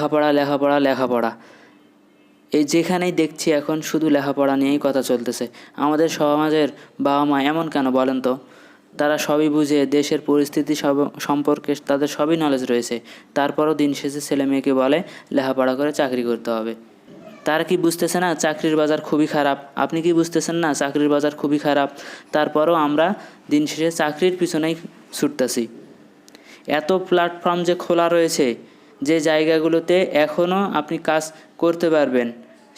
লেখাপড়া লেখাপড়া লেখাপড়া, এই যেখানেই দেখছি এখন শুধু লেখাপড়া নিয়েই কথা চলতেছে। আমাদের সমাজের বাবা মা এমন কেন বলেন তো? তারা সবই বুঝে, দেশের পরিস্থিতি সব সম্পর্কে তাদের সবই নলেজ রয়েছে, তারপরও দিন শেষে ছেলে মেয়েকে বলে লেখাপড়া করে চাকরি করতে হবে। তারা কি বুঝতেছে না চাকরির বাজার খুবই খারাপ? আপনি কি বুঝতেছেন না চাকরির বাজার খুবই খারাপ? তারপরও আমরা দিন শেষে চাকরির পিছনেই ছুটতেছি। এত প্ল্যাটফর্ম যে খোলা রয়েছে, যে জায়গাগুলোতে এখনও আপনি কাজ করতে পারবেন,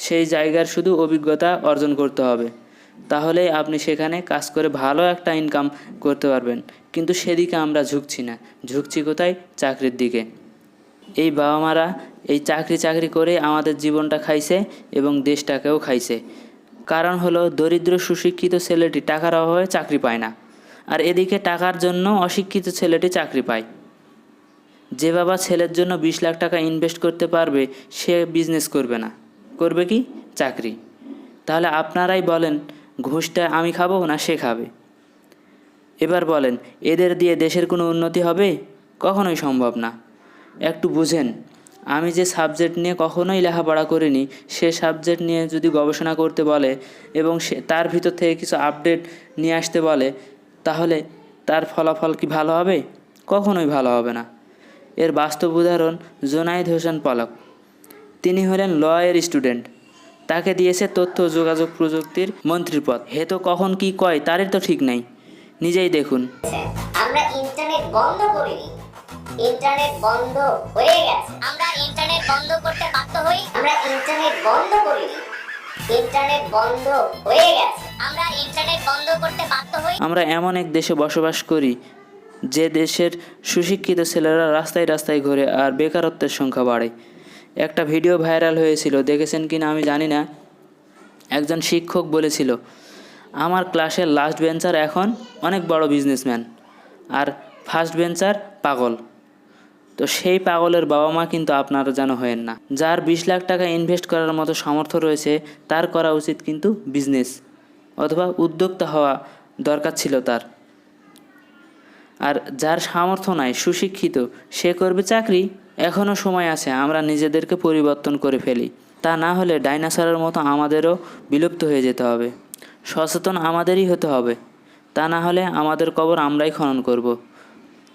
সেই জায়গার শুধু অভিজ্ঞতা অর্জন করতে হবে, তাহলেই আপনি সেখানে কাজ করে ভালো একটা ইনকাম করতে পারবেন। কিন্তু সেদিকে আমরা ঝুঁকছি না, ঝুঁকছি কোথায়? চাকরির দিকে। এই বাবা মারা এই চাকরি করে আমাদের জীবনটা খাইছে এবং দেশটাকেও খাইছে। কারণ হলো দরিদ্র সুশিক্ষিত ছেলেটি টাকার অভাবে চাকরি পায় না, আর এদিকে টাকার জন্য অশিক্ষিত ছেলেটি চাকরি পায়। যে বাবা ছেলের জন্য 20 লাখ টাকা ইনভেস্ট করতে পারবে, সে বিজনেস করবে না, করবে কি? চাকরি। তাহলে আপনারাই বলেন, ঘুষটা আমি খাবো না সে খাবে? এবার বলেন, এদের দিয়ে দেশের কোনো উন্নতি হবে? কখনোই সম্ভব না। একটু বুঝেন, আমি যে সাবজেক্ট নিয়ে কখনোই লেখাপড়া করিনি, সে সাবজেক্ট নিয়ে যদি গবেষণা করতে বলে এবং সে তার ভিতর থেকে কিছু আপডেট নিয়ে আসতে বলে, তাহলে তার ফলাফল কি ভালো হবে? কখনোই ভালো হবে না। এর বাস্তব উদাহরণ জোনায়েদ হোসেন পলক। তিনি হলেন ল এর স্টুডেন্ট, তাকে দিয়েছে তথ্য ও যোগাযোগ প্রযুক্তির মন্ত্রীর পদ। হে তো কখন কি কয় তারই তো ঠিক নাই, নিজেই দেখুন। আমরা ইন্টারনেট বন্ধ করিনি, ইন্টারনেট বন্ধ হয়ে গেছে। আমরা ইন্টারনেট বন্ধ করতে বাধ্য হই। আমরা ইন্টারনেট বন্ধ করিনি, ইন্টারনেট বন্ধ হয়ে গেছে। আমরা ইন্টারনেট বন্ধ করতে বাধ্য হই। আমরা এমন এক দেশে বসবাস করি যে দেশের সুশিক্ষিত ছেলেরা রাস্তায় রাস্তায় ঘুরে আর বেকারত্বের সংখ্যা বাড়ে। একটা ভিডিও ভাইরাল হয়েছিল, দেখেছেন কি না আমি জানি না। একজন শিক্ষক বলেছিল, আমার ক্লাসের লাস্ট বেঞ্চার এখন অনেক বড় বিজনেসম্যান আর ফার্স্ট বেঞ্চার পাগল। তো সেই পাগলের বাবা মা কিন্তু আপনারা যেন হয়েন না। যার 20 লাখ টাকা ইনভেস্ট করার মতো সামর্থ্য রয়েছে, তার করা উচিত কিন্তু বিজনেস অথবা উদ্যোক্তা হওয়া দরকার ছিল তার। আর যার সামর্থ্য নাই, সুশিক্ষিত, সে করবে চাকরি। এখনও সময় আছে, আমরা নিজেদেরকে পরিবর্তন করে ফেলি। তা না হলে ডাইনোসরের মতো আমাদেরও বিলুপ্ত হয়ে যেতে হবে। সচেতন আমাদেরই হতে হবে, তা না হলে আমাদের কবর আমরাই খনন করব।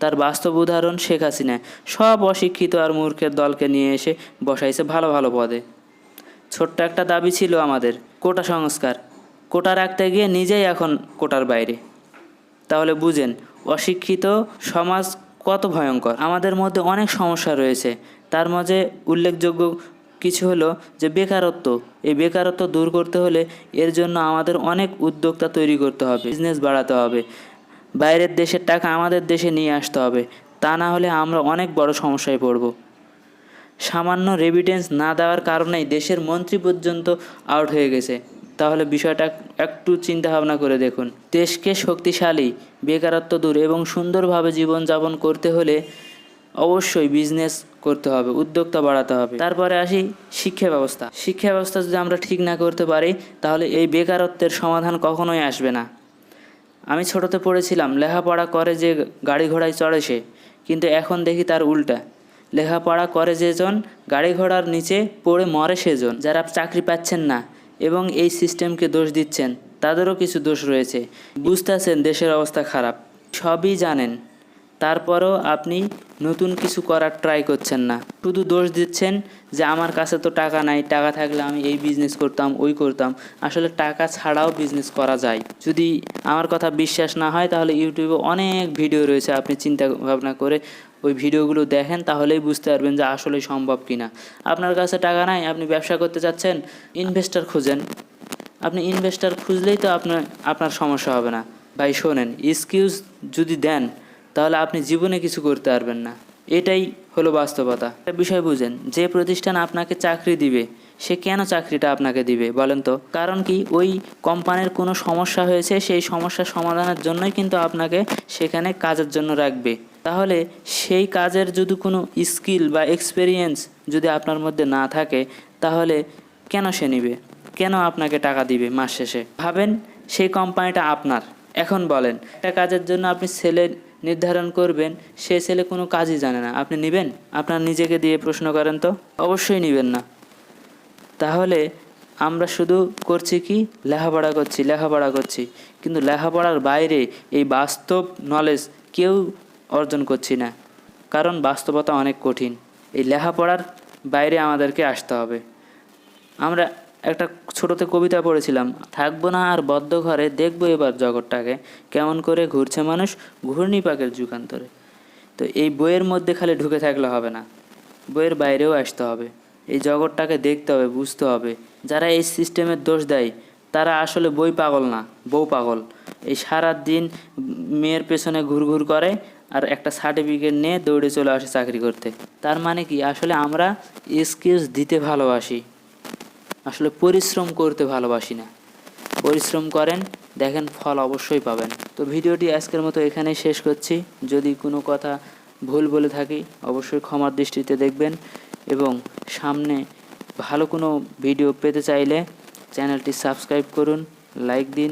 তার বাস্তব উদাহরণ শেখ হাসিনা সব অশিক্ষিত আর মূর্খের দলকে নিয়ে এসে বসাইছে ভালো ভালো পদে। ছোট্ট একটা দাবি ছিল আমাদের, কোটা সংস্কার। কোটা রাখতে গিয়ে নিজেই এখন কোটার বাইরে। তাহলে বুঝেন অশিক্ষিত সমাজ কত ভয়ঙ্কর। আমাদের মধ্যে অনেক সমস্যা রয়েছে, তার মাঝে উল্লেখযোগ্য কিছু হলো যে বেকারত্ব। এই বেকারত্ব দূর করতে হলে এর জন্য আমাদের অনেক উদ্যোক্তা তৈরি করতে হবে, বিজনেস বাড়াতে হবে, বাইরের দেশের টাকা আমাদের দেশে নিয়ে আসতে হবে। তা না হলে আমরা অনেক বড় সমস্যায় পড়ব। সামান্য রেমিটেন্স না দেওয়ার কারণেই দেশের মন্ত্রী পর্যন্ত আউট হয়ে গেছে। তাহলে বিষয়টা একটু চিন্তা ভাবনা করে দেখুন। দেশকে শক্তিশালী, বেকারত্ব দূর এবং সুন্দরভাবে জীবনযাপন করতে হলে অবশ্যই বিজনেস করতে হবে, উদ্যোক্তা বাড়াতে হবে। তারপরে আসি শিক্ষা ব্যবস্থা। শিক্ষা ব্যবস্থা যদি আমরা ঠিক না করতে পারি, তাহলে এই বেকারত্বের সমাধান কখনোই আসবে না। আমি ছোটোতে পড়েছিলাম, লেখাপড়া করে যে গাড়ি ঘোড়ায় চড়ে সে, কিন্তু এখন দেখি তার উল্টা। লেখাপড়া করে যেজন গাড়ি ঘোড়ার নিচে পড়ে মরে সেজন। যারা চাকরি পাচ্ছেন না এবং এই সিস্টেমকে দোষ দিচ্ছেন, তাদেরও কিছু দোষ রয়েছে। বুঝতেছেন দেশের অবস্থা খারাপ, সবই জানেন, তারপরও আপনি নতুন কিছু করার ট্রাই করছেন না, শুধু দোষ দিচ্ছেন যে আমার কাছে তো টাকা নাই, টাকা থাকলে আমি এই বিজনেস করতাম, ওই করতাম। আসলে টাকা ছাড়াও বিজনেস করা যায়। যদি আমার কথা বিশ্বাস না হয়, তাহলে ইউটিউবে অনেক ভিডিও রয়েছে, আপনি চিন্তা ভাবনা করে ওই ভিডিওগুলো দেখেন, তাহলেই বুঝতে পারবেন যে আসলে সম্ভব কিনা। আপনার কাছে টাকা নাই, আপনি ব্যবসা করতে চাচ্ছেন, ইনভেস্টর খুঁজেন। আপনি ইনভেস্টর খুঁজলেই তো আপনার সমস্যা হবে না। ভাই শোনেন, এক্সকিউজ যদি দেন, তাহলে আপনি জীবনে কিছু করতে পারবেন না। এটাই হলো বাস্তবতা। একটা বিষয় বুঝেন, যে প্রতিষ্ঠান আপনাকে চাকরি দিবে, সে কেন চাকরিটা আপনাকে দিবে বলেন তো? কারণ কি, ওই কোম্পানির কোনো সমস্যা হয়েছে, সেই সমস্যার সমাধানের জন্যই কিন্তু আপনাকে সেখানে কাজের জন্য রাখবে। তাহলে সেই কাজের যদি কোনো স্কিল বা এক্সপেরিয়েন্স যদি আপনার মধ্যে না থাকে, তাহলে কেন সে নিবে? কেন আপনাকে টাকা দিবে মাস শেষে? ভাবেন সেই কোম্পানিটা আপনার। এখন বলেন, একটা কাজের জন্য আপনি ছেলে নির্ধারণ করবেন সে ছেলে কোনো কাজই জানে না, আপনি নেবেন? আপনার নিজেকে দিয়ে প্রশ্ন করেন তো, অবশ্যই নেবেন না। তাহলে আমরা শুধু করছি কি, লেখাপড়া করছি, কিন্তু লেখাপড়ার বাইরে এই বাস্তব নলেজ কেউ অর্জন করছি না, কারণ বাস্তবতা অনেক কঠিন। এই লেখাপড়ার বাইরে আমাদেরকে আসতে হবে। আমরা একটা ছোটোতে কবিতা পড়েছিলাম, থাকবো না আর বদ্ধ ঘরে, দেখবো এবার জগৎটাকে, কেমন করে ঘুরছে মানুষ ঘূর্ণিপাকের যুগান্তরে। তো এই বইয়ের মধ্যে খালি ঢুকে থাকলে হবে না, বইয়ের বাইরেও আসতে হবে, এই জগৎটাকে দেখতে হবে, বুঝতে হবে। যারা এই সিস্টেমের দোষ দেয় তারা আসলে বই পাগল না, বউ পাগল। এই সারা দিন মেয়ের পেছনে ঘুরঘুর করে আর একটা সার্টিফিকেট নিয়ে দৌড়ে চলে আসে চাকরি করতে। তার মানে কি, আসলে আমরা এক্সকিউজ দিতে ভালোবাসি, আসলে পরিশ্রম করতে ভালোবাসি না। পরিশ্রম করেন, দেখেন ফল অবশ্যই পাবেন। তো ভিডিওটি আজকের মতো এখানেই শেষ করছি। যদি কোনো কথা ভুল বলে থাকি অবশ্যই ক্ষমার দৃষ্টিতে দেখবেন, এবং সামনে ভালো কোনো ভিডিও পেতে চাইলে চ্যানেলটি সাবস্ক্রাইব করুন, লাইক দিন।